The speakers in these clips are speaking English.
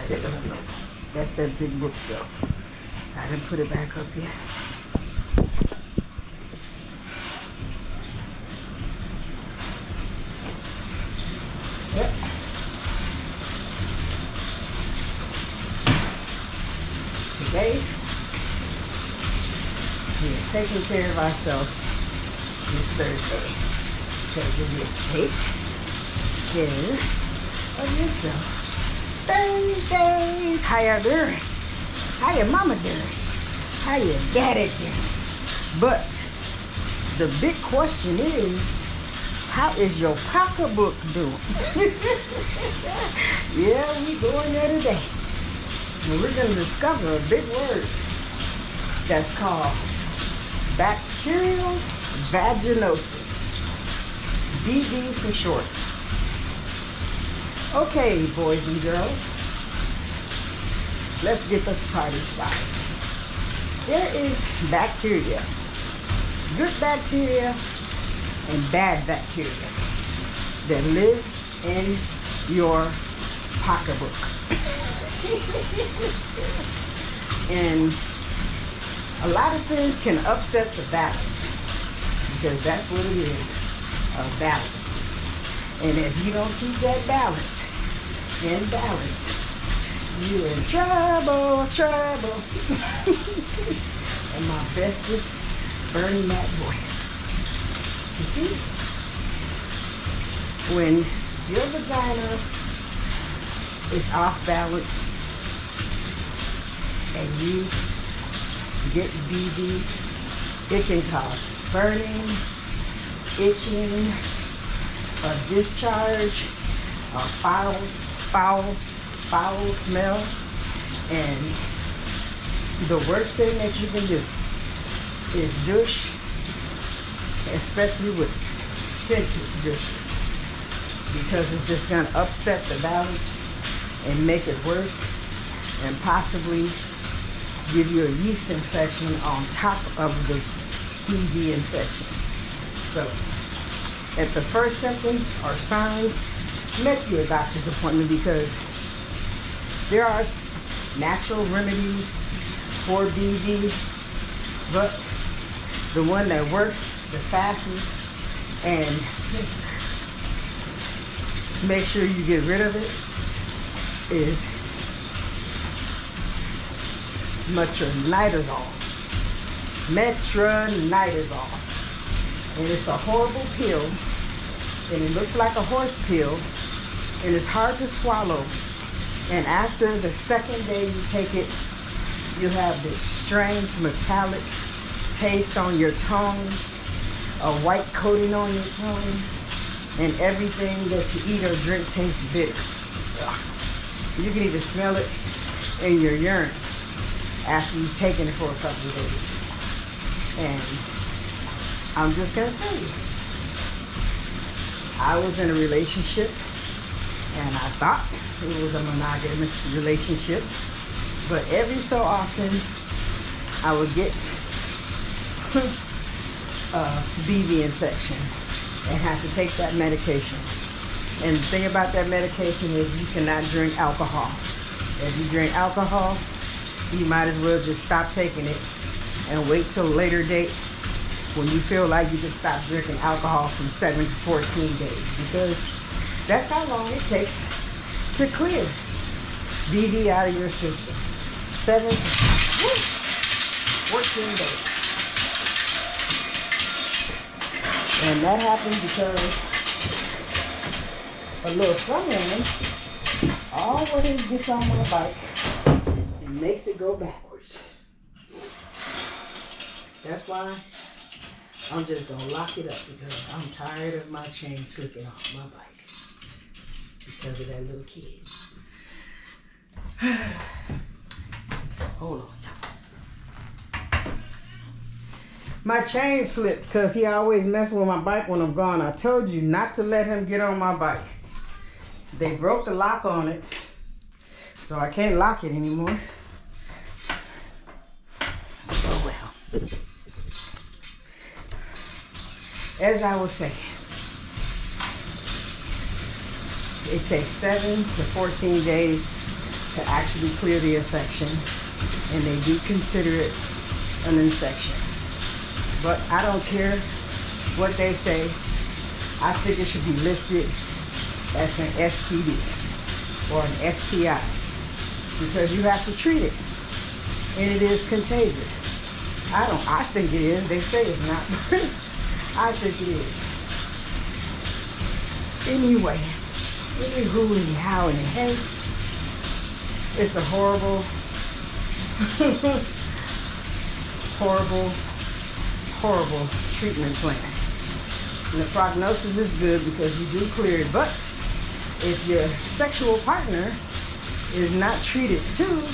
That's that big book though. I didn't put it back up yet. Yep. Today, we are taking care of ourselves this Thursday. Because it is take care of yourself Thursdays. How you doing? How your mama doing? How your daddy doing? But the big question is, how is your Poc-Kaaa-Book doing? Yeah, we going there today. And we're going to discover a big word that's called Bacterial Vaginosis. BV for short. Okay, boys and girls, let's get this party started. There is bacteria, good bacteria and bad bacteria that live in your Poc-Kaaa-Book. And a lot of things can upset the balance, because that's what it is, a balance. And if you don't keep that balance in balance, you're in trouble. And my bestest Bernie Mac voice. You see? When your vagina is off balance and you get BV, it can cause burning, itching, a discharge, a foul smell, and the worst thing that you can do is douche, especially with scented douches, because it's just going to upset the balance and make it worse, and possibly give you a yeast infection on top of the BV infection. So, at the first symptoms or signs, make your doctor's appointment, because there are natural remedies for BV, but the one that works the fastest and make sure you get rid of it is metronidazole. Metronidazole. And it's a horrible pill, and it looks like a horse pill, and it's hard to swallow. And after the second day you take it, you have this strange metallic taste on your tongue, a white coating on your tongue, and everything that you eat or drink tastes bitter. Ugh. You can even smell it in your urine after you've taken it for a couple of days. And I'm just gonna tell you, I was in a relationship and I thought it was a monogamous relationship, but every so often I would get a BV infection and have to take that medication. And the thing about that medication is you cannot drink alcohol. If you drink alcohol, you might as well just stop taking it and wait till a later date when you feel like you can stop drinking alcohol from 7 to 14 days, because that's how long it takes to clear BV out of your system. 7 to 14 days. And that happens because a little someone always gets on my bike and makes it go backwards. That's why I'm just gonna lock it up, because I'm tired of my chain slipping off my bike because of that little kid. Hold on. My chain slipped because he always messes with my bike when I'm gone. I told you not to let him get on my bike. They broke the lock on it, so I can't lock it anymore. Oh well. As I was saying, it takes 7 to 14 days to actually clear the infection, and they do consider it an infection. But I don't care what they say. I think it should be listed as an STD or an STI, because you have to treat it, and it is contagious. I think it is. They say it's not. I think it is. Anyway, anywho, anyhow, and hey, it's a horrible, horrible treatment plan. And the prognosis is good because you do clear it, but if your sexual partner is not treated too,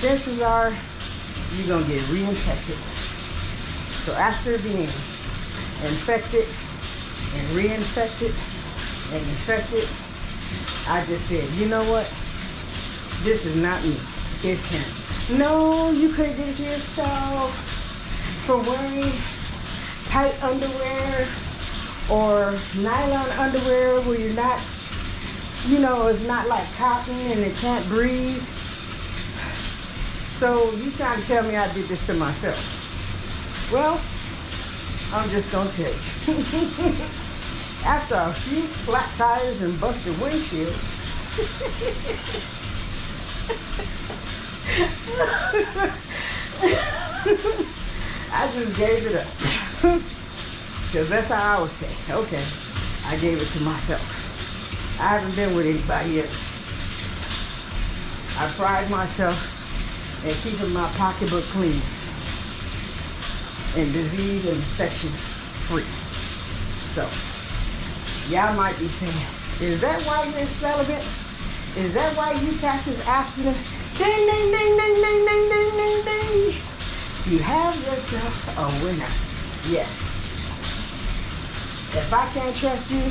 chances are you're gonna get reinfected. So after being infected and reinfected and infected, I just said, you know what? This is not me, it's him. No, you could get yourself from wearing tight underwear or nylon underwear where you're not, you know, it's not like cotton and it can't breathe. So you trying to tell me I did this to myself? Well, I'm just gonna tell you. After a few flat tires and busted windshields, I just gave it up. Because that's how I would say, okay, I gave it to myself. I haven't been with anybody else. I pride myself in keeping my pocketbook clean and disease and infections free. So, y'all might be saying, is that why you're celibate? Is that why you practice abstinence? Ding, ding, ding, ding, ding, ding, ding, ding, ding. You have yourself a winner. Yes. If I can't trust you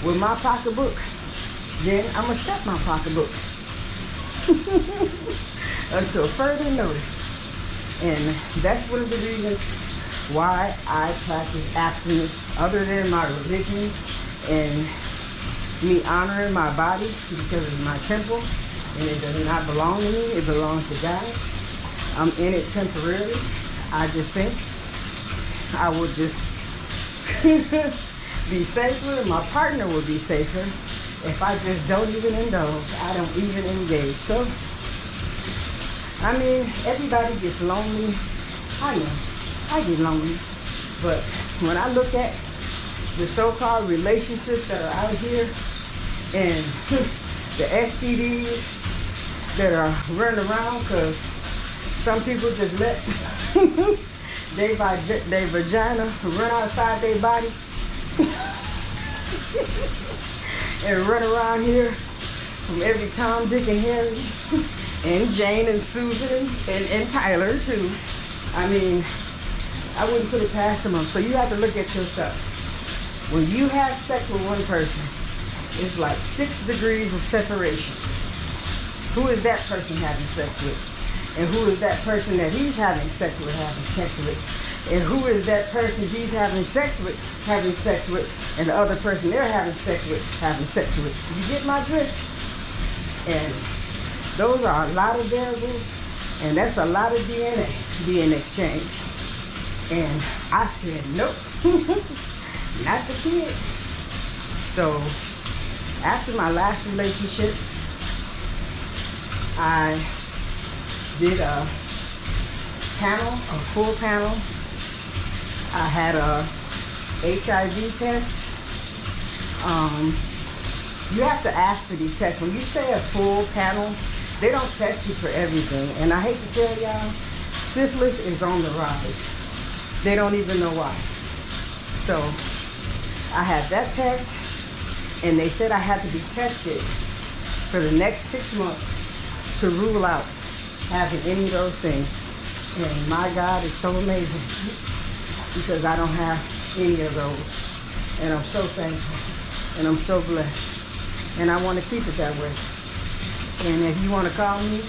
with my pocketbook, then I'm going to shut my pocketbook until further notice. And that's one of the reasons why I practice abstinence, other than my religion and me honoring my body, because it's my temple and it does not belong to me, it belongs to God. I'm in it temporarily. I just think I would just be safer, and my partner would be safer if I just don't even indulge. I don't even engage. So, I mean, everybody gets lonely. I know, I get lonely. But when I look at the so-called relationships that are out here and the STDs that are running around, because some people just let their vagina run outside their body and run around here from every Tom, Dick, and Harry, and Jane, and Susan, and Tyler, too. I mean, I wouldn't put it past them. So you have to look at yourself. When you have sex with one person, it's like 6 degrees of separation. Who is that person having sex with? And who is that person that he's having sex with, And who is that person he's having sex with, and the other person they're having sex with. You get my drift? And those are a lot of variables, and that's a lot of DNA being exchanged. And I said, nope, not the kid. So after my last relationship, I did a full panel. I had a HIV test. You have to ask for these tests. When you say a full panel, they don't test you for everything. And I hate to tell y'all, syphilis is on the rise. They don't even know why. So I had that test, and they said I had to be tested for the next 6 months to rule out having any of those things. And my God is so amazing, because I don't have any of those. And I'm so thankful, and I'm so blessed. And I want to keep it that way. And if you want to call me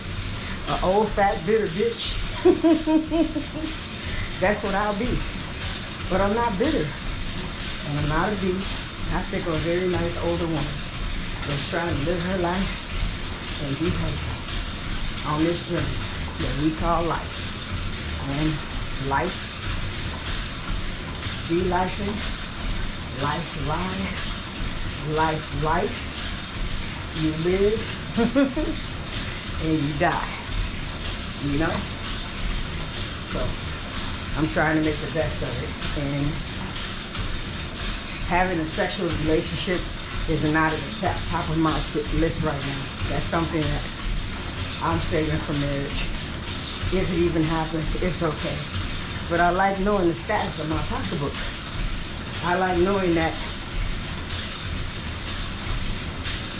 an old, fat, bitter bitch, that's what I'll be. But I'm not bitter, and I'm not a beast. I think I'm a very nice older woman that's trying to live her life and be healthy on this journey that we call life. And life, be lifing, life's lives, life lifes, you live, and you die, you know? So, I'm trying to make the best of it, and having a sexual relationship is not at the top of my list right now. That's something that I'm saving for marriage. If it even happens, it's okay. But I like knowing the status of my pocketbook. I like knowing that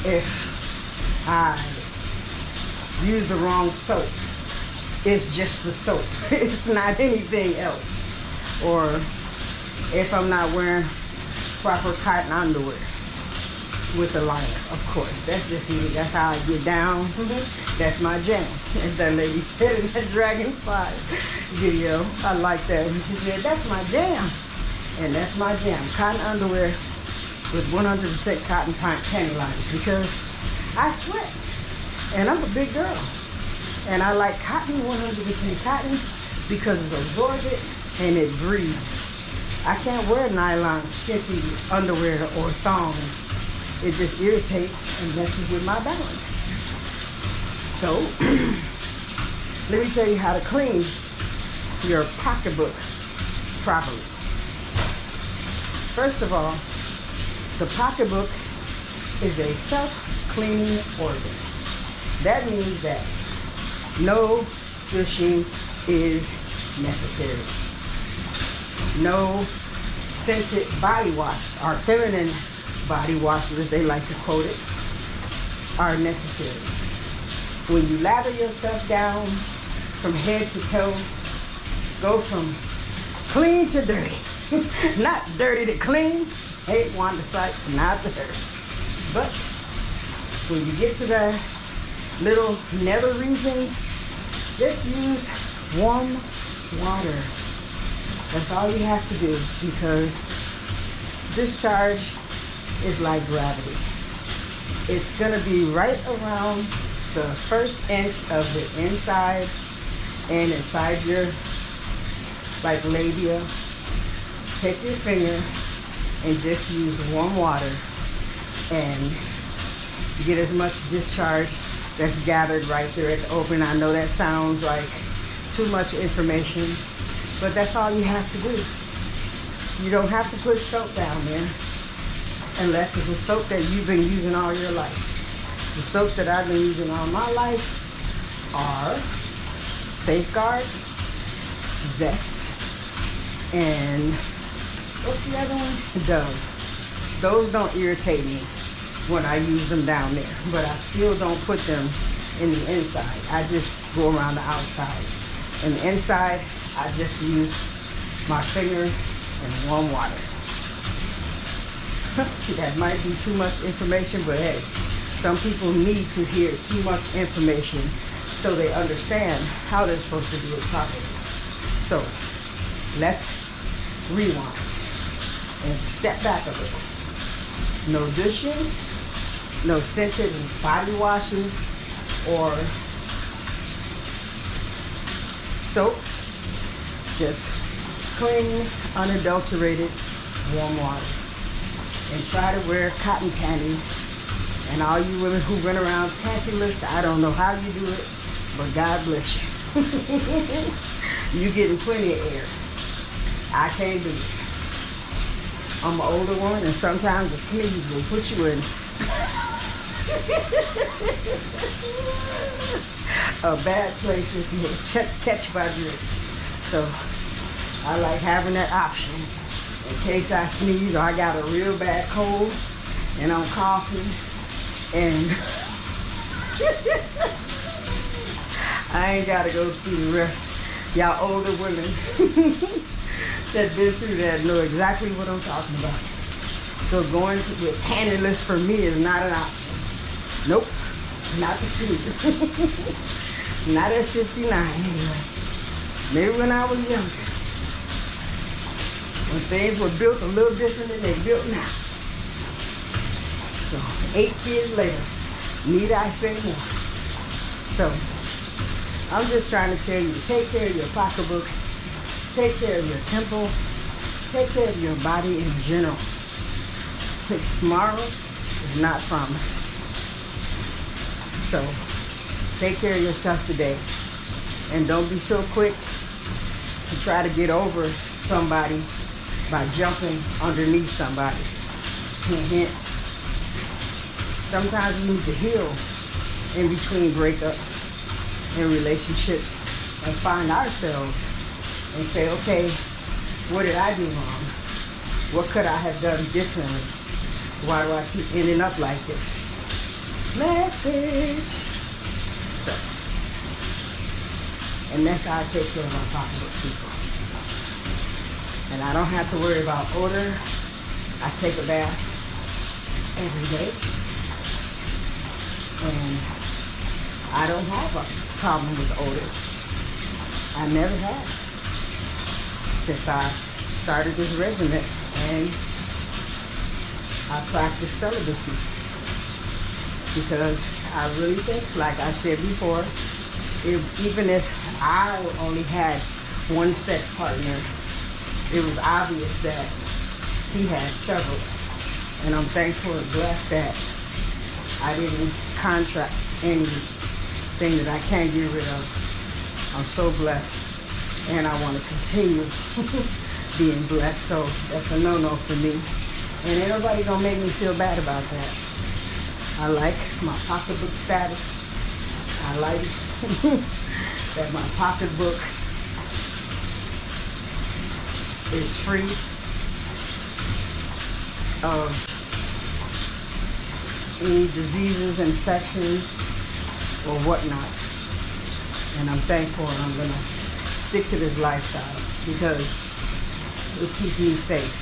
if I use the wrong soap, it's just the soap. It's not anything else. Or if I'm not wearing proper cotton underwear with a liner, of course. That's just me. That's how I get down. That's my jam. As that lady said in that Dragonfly video. I like that. And she said, that's my jam. And that's my jam. Cotton underwear with 100% cotton panty liners, because I sweat. And I'm a big girl. And I like cotton, 100% cotton, because it's absorbent and it breathes. I can't wear nylon, skimpy underwear or thongs. It just irritates and messes with my balance. So, let me tell you how to clean your pocketbook properly. First of all, the pocketbook is a self-cleaning organ. That means that no douching is necessary. No scented body wash, or feminine body washes, as they like to quote it, are necessary. When you lather yourself down from head to toe, go from clean to dirty. Not dirty to clean. Hate Wanda Sykes, not the her. But when you get to the little nether regions, just use warm water. That's all you have to do, because discharge is like gravity. It's gonna be right around the first inch of the inside and inside your like labia. Take your finger and just use warm water and get as much discharge that's gathered right there at the opening. I know that sounds like too much information, but that's all you have to do. You don't have to put soap down there unless it's a soap that you've been using all your life. The soaps that I've been using all my life are Safeguard, Zest, and what's the other one? Dove. Those don't irritate me when I use them down there, but I still don't put them in the inside. I just go around the outside. And the inside, I just use my finger and warm water. That might be too much information, but hey, some people need to hear too much information so they understand how they're supposed to do it properly. So, let's rewind and step back a little. No douching, no scented body washes or soaps, just clean, unadulterated, warm water. And try to wear cotton panties. And all you women who run around pantyless, I don't know how you do it, but God bless you. You getting plenty of air. I can't do it. I'm an older woman, and sometimes a sneeze will put you in a bad place if you catch my drift. So I like having that option in case I sneeze or I got a real bad cold and I'm coughing and I ain't gotta go through the rest. Y'all older women that been through that know exactly what I'm talking about. So going with pantyless for me is not an option. Nope, not the food. Not at 59 anyway. Maybe when I was younger. When things were built a little different than they're built now. So 8 kids later, need I say more? So I'm just trying to tell you to take care of your pocketbook, take care of your temple, take care of your body in general. Tomorrow is not promised. So take care of yourself today. And don't be so quick to try to get over somebody by jumping underneath somebody. Hint, hint. Sometimes we need to heal in between breakups and relationships and find ourselves and say, okay, what did I do wrong? What could I have done differently? Why do I keep ending up like this? Message. So, and that's how I take care of my pocketbook people. And I don't have to worry about odor. I take a bath every day. And I don't have a problem with odor. I never have. Since I started this regimen and I practice celibacy. Because I really think, like I said before, even if I only had one sex partner, it was obvious that he had several. And I'm thankful and blessed that I didn't contract anything that I can't get rid of. I'm so blessed. And I want to continue being blessed. So that's a no-no for me. And ain't nobody gonna make me feel bad about that. I like my pocketbook status. I like that my pocketbook is free of any diseases, infections, or whatnot. And I'm thankful, and I'm gonna stick to this lifestyle because it keeps me safe,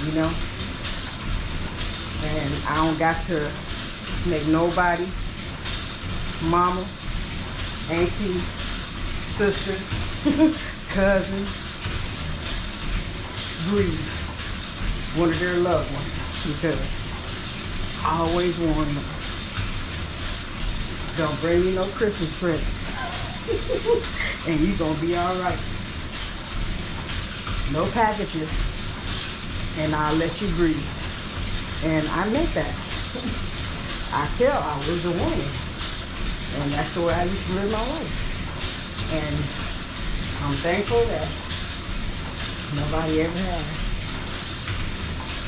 you know? And I don't got to make nobody, mama, auntie, sister, cousin, grieve one of their loved ones, because I always warn them, don't bring me no Christmas presents. And you gonna be all right. No packages, and I'll let you breathe. And I meant that. I was a woman, and that's the way I used to live my life. And I'm thankful that nobody ever has.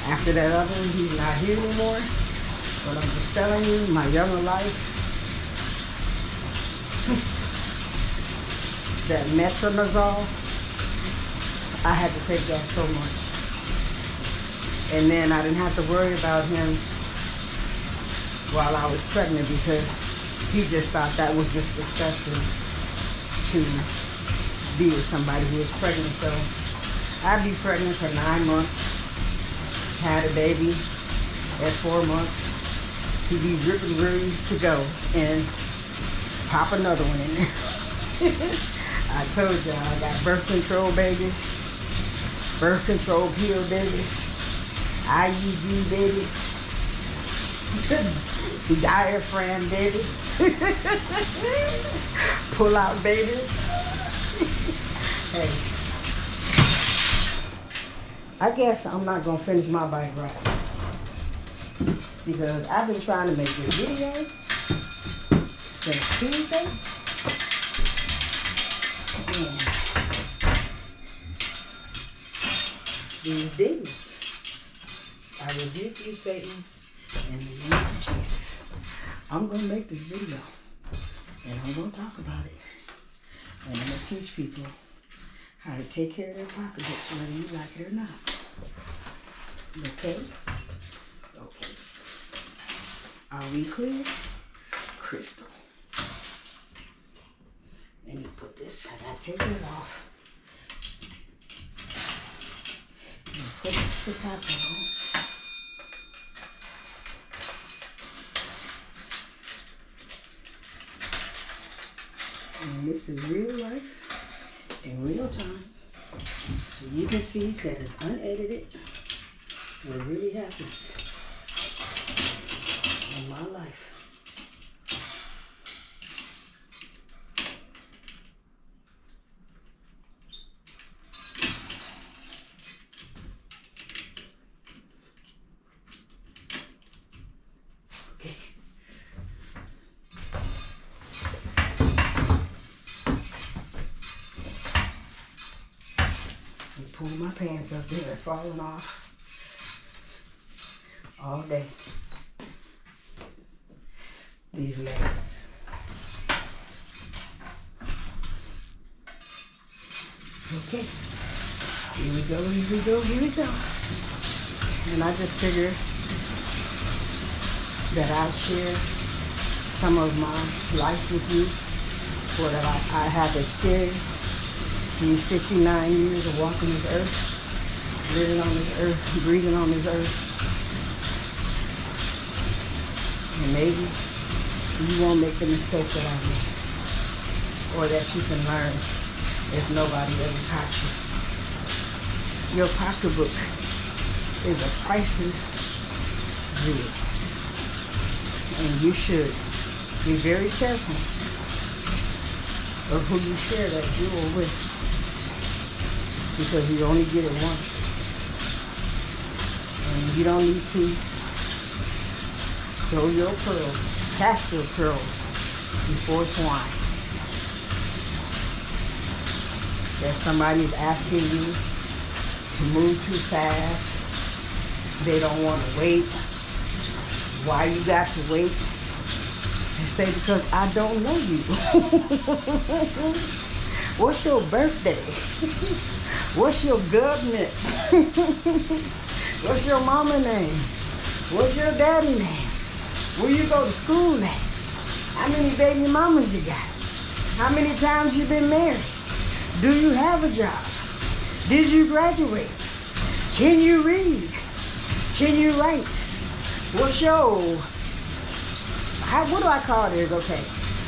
After that other one, he's not here anymore. But I'm just telling you, my younger life, that metronidazole, I had to take that so much. And then I didn't have to worry about him while I was pregnant, because he just thought that was just disgusting to be with somebody who was pregnant. So I'd be pregnant for 9 months, had a baby at 4 months. He'd be ripping ready to go and pop another one in there. I told y'all I got birth control babies, birth control pill babies, IUD babies, diaphragm babies, pull out babies. Hey, I guess I'm not gonna finish my bike ride because I've been trying to make this video since Tuesday. And these demons, I rebuke you, Satan, in the name of Jesus. I'm going to make this video, and I'm going to talk about it. And I'm going to teach people how to take care of their pocketbooks, whether you like it or not. Okay? Okay. Are we clear? Crystal. Let me put this, I gotta take this off. And put the top on. And this is real life in real time. So you can see that it's unedited what really happens in my life. pants up there falling off all day. These legs. Okay, here we go, here we go, here we go. And I just figured that I'd share some of my life with you, what I have experienced these 59 years of walking this earth, living on this earth, breathing on this earth. And maybe you won't make the mistake that I made, or that you can learn if nobody ever taught you. Your pocketbook is a priceless jewel, and you should be very careful of who you share that jewel with, because you only get it once, and you don't need to throw your pearls, cast your pearls before swine. If somebody's asking you to move too fast, they don't want to wait, why you got to wait? And say, because I don't know you. What's your birthday? What's your government? What's your mama name? What's your daddy name? Where you go to school at? How many baby mamas you got? How many times you been married? Do you have a job? Did you graduate? Can you read? Can you write? What's your, what do I call this? Okay,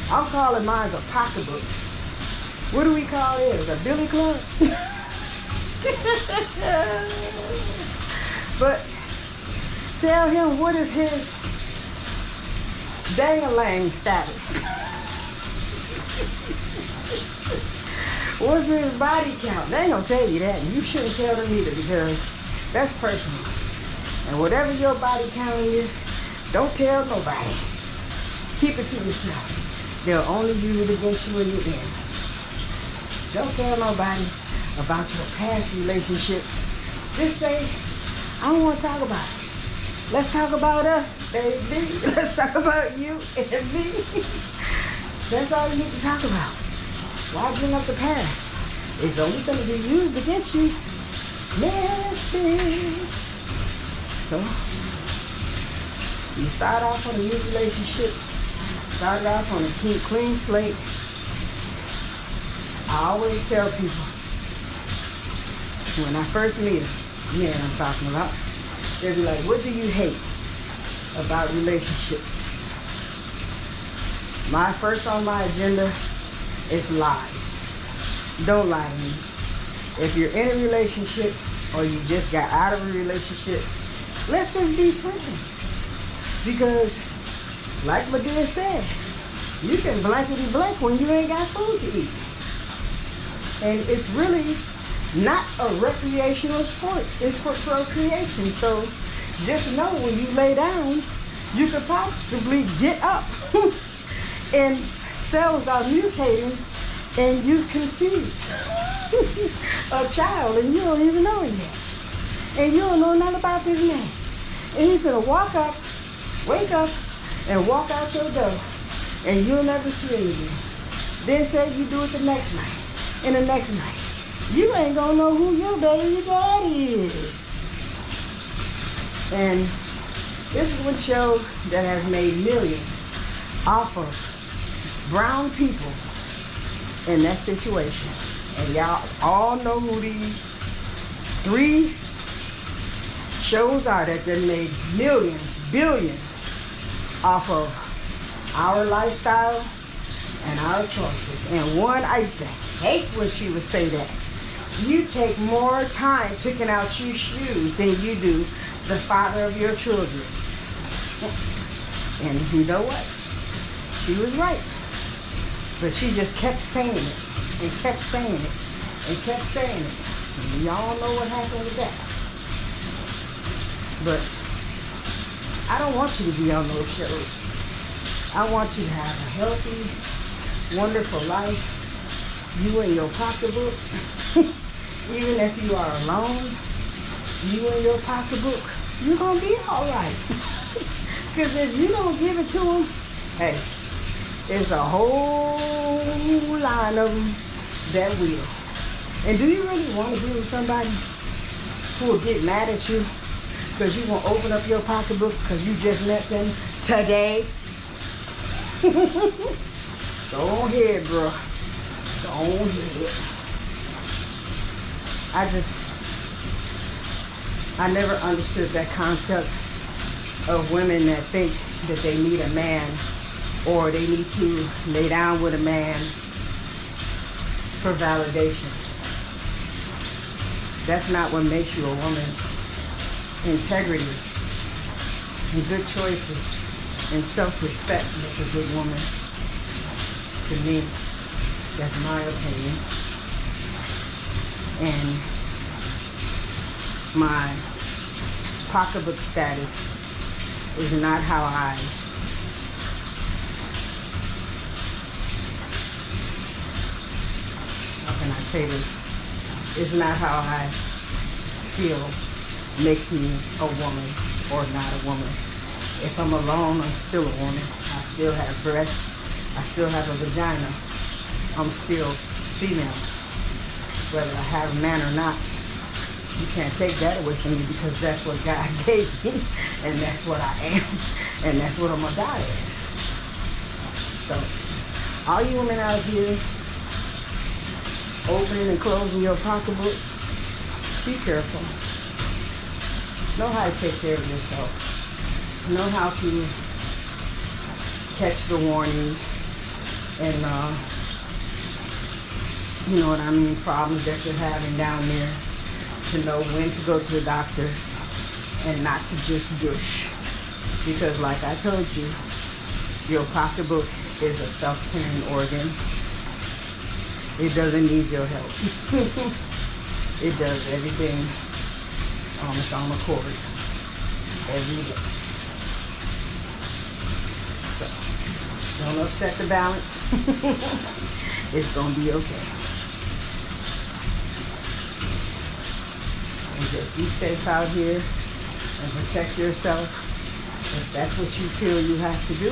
I'm calling mine a pocketbook. What do we call it? A billy club? But tell him, what is his dang-a-lang status? What's his body count? They ain't gonna tell you that, and you shouldn't tell them either, because that's personal. And whatever your body count is, don't tell nobody. Keep it to yourself. They'll only use it against you when you're in. Don't tell nobody about your past relationships. Just say, I don't want to talk about it. Let's talk about us, baby. Let's talk about you and me. That's all you need to talk about. Why bring up the past? It's only going to be used against you. Message. So, you start off on a new relationship, started off on a clean slate. I always tell people, when I first meet them, man, I'm talking about, they'll be like, what do you hate about relationships? My first on my agenda is lies. Don't lie to me. If you're in a relationship or you just got out of a relationship, let's just be friends. Because, like Medea said, you can blankety blank when you ain't got food to eat. And it's really not a recreational sport. It's for procreation. So just know when you lay down, you could possibly get up. And cells are mutating, and you've conceived a child, and you don't even know it yet. And you don't know nothing about this man. And he's gonna walk up, wake up, and walk out your door, and you'll never see him again. Then say you do it the next night, and the next night. You ain't gonna know who your baby daddy is. And this is one show that has made millions off of brown people in that situation. And y'all all know who these 3 shows are that they made millions, billions off of our lifestyle and our choices. And one, I used to hate when she would say that. You take more time picking out your shoes than you do the father of your children. And you know what? She was right. But she just kept saying it, and kept saying it, and kept saying it. And y'all know what happened with that. But I don't want you to be on those shows. I want you to have a healthy, wonderful life. You and your pocketbook. Even if you are alone, you and your pocketbook, you're going to be all right. Because if you don't give it to them, hey, it's a whole line of them that will. And do you really want to be with somebody who will get mad at you because you won't open up your pocketbook because you just met them today? Go on ahead, bro. Go on ahead. I never understood that concept of women that think that they need a man or they need to lay down with a man for validation. That's not what makes you a woman. Integrity and good choices and self-respect makes a good woman. To me, that's my opinion. And my pocketbook status is not how I can I say this? It's not how I feel makes me a woman or not a woman. If I'm alone, I'm still a woman. I still have breasts. I still have a vagina. I'm still female. Whether I have a man or not, you can't take that away from me because that's what God gave me, and that's what I am, and that's what I'm gonna die as. So, all you women out here opening and closing your pocketbook, be careful. Know how to take care of yourself. Know how to catch the warnings and you know what I mean, problems that you're having down there, to know when to go to the doctor and not to just douche. Because like I told you, your pocketbook is a self-caring organ. It doesn't need your help. It does everything on its own accord every day. So, don't upset the balance. It's gonna be okay. And just be safe out here and protect yourself. If that's what you feel you have to do,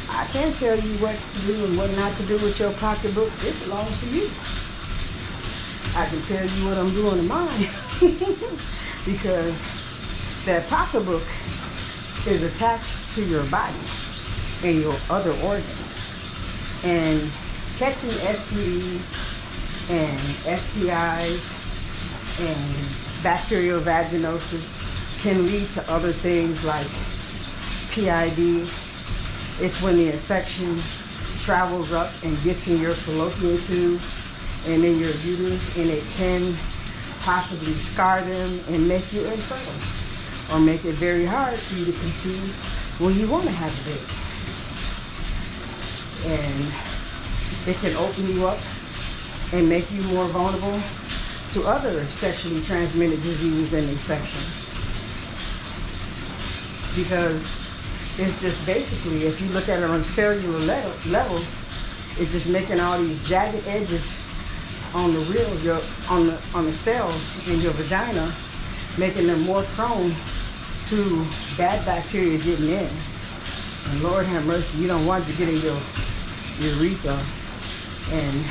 I can't tell you what to do and what not to do with your pocketbook. It belongs to you. I can tell you what I'm doing to mine. Because that pocketbook is attached to your body and your other organs. And catching STDs and STIs and bacterial vaginosis can lead to other things like PID. It's when the infection travels up and gets in your fallopian tube and in your uterus, and it can possibly scar them and make you infertile, or make it very hard for you to conceive when you want to have a baby. And it can open you up and make you more vulnerable to other sexually transmitted diseases and infections. Because it's just basically, if you look at it on a cellular level, it's just making all these jagged edges on the real, on the cells in your vagina, making them more prone to bad bacteria getting in. And Lord have mercy, you don't want it to get in your urethra and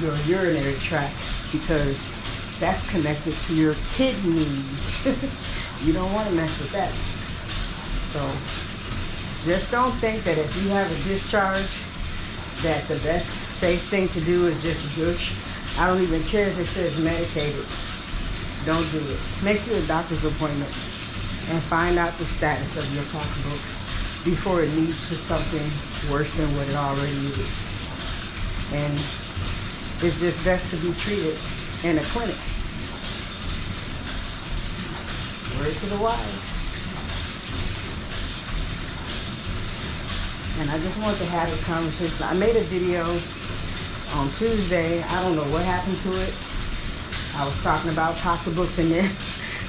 your urinary tract, because that's connected to your kidneys. You don't want to mess with that. So just don't think that if you have a discharge that the best safe thing to do is just douche. I don't even care if it says medicated. Don't do it. Make you a doctor's appointment and find out the status of your pocketbook before it leads to something worse than what it already is. And it's just best to be treated in a clinic. Word to the wise. And I just wanted to have this conversation. I made a video on Tuesday. I don't know what happened to it. I was talking about pocketbooks, and then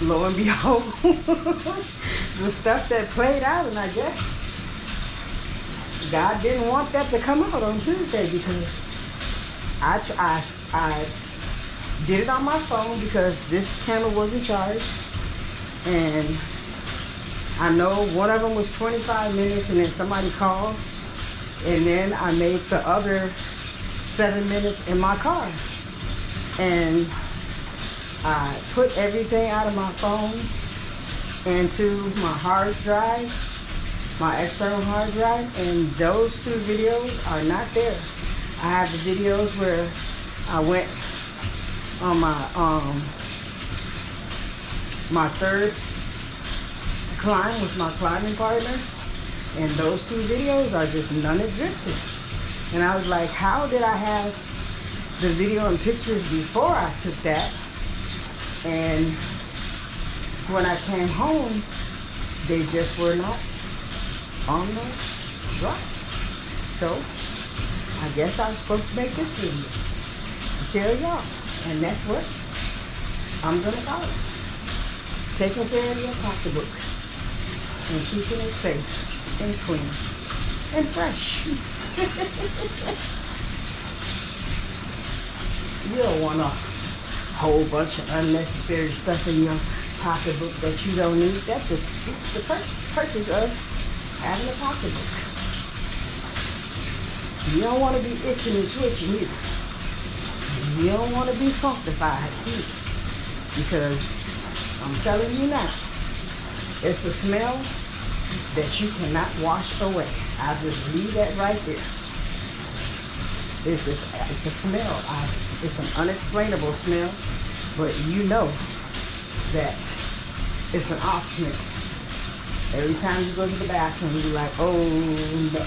lo and behold, the stuff that played out, and I guess God didn't want that to come out on Tuesday, because I did it on my phone because this camera wasn't charged. And I know one of them was 25 minutes and then somebody called. And then I made the other 7 minutes in my car. And I put everything out of my phone into my hard drive, my external hard drive, and those 2 videos are not there. I have the videos where I went on my third climb with my climbing partner, and those 2 videos are just non-existent. And I was like, how did I have the video and pictures before I took that? And when I came home, they just were not on the drive. So I guess I was supposed to make this video to tell y'all. And that's what I'm gonna call it. Taking care of your pocketbooks and keeping it safe and clean and fresh. You don't want a whole bunch of unnecessary stuff in your pocketbook that you don't need. It's the purpose of having a pocketbook. You don't want to be itching and twitching either. You don't want to be funkified either. Because I'm telling you now, it's a smell that you cannot wash away. I'll just leave that right there. It's a smell. It's an unexplainable smell, but you know that it's an off smell. Every time you go to the bathroom, you're like, oh no.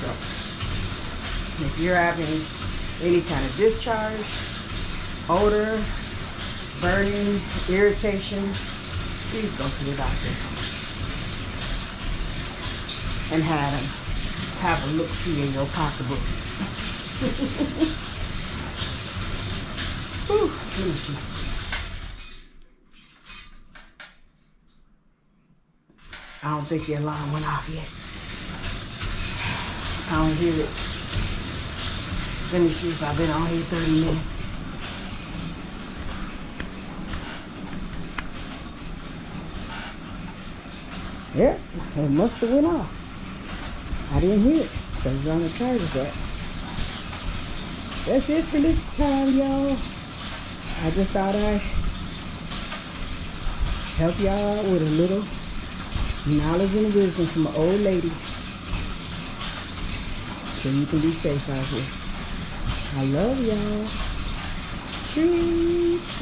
So, if you're having any kind of discharge, odor, burning, irritation, please go to the doctor and have a look-see in your pocketbook. Whew, let me see. I don't think the alarm went off yet. I don't hear it. Let me see if I've been on here 30 minutes. Yeah, it must have went off. I didn't hear it because it's on the charger back. That's it for this time, y'all. I just thought I'd help y'all out with a little knowledge and wisdom from an old lady so you can be safe out here. I love y'all. Peace.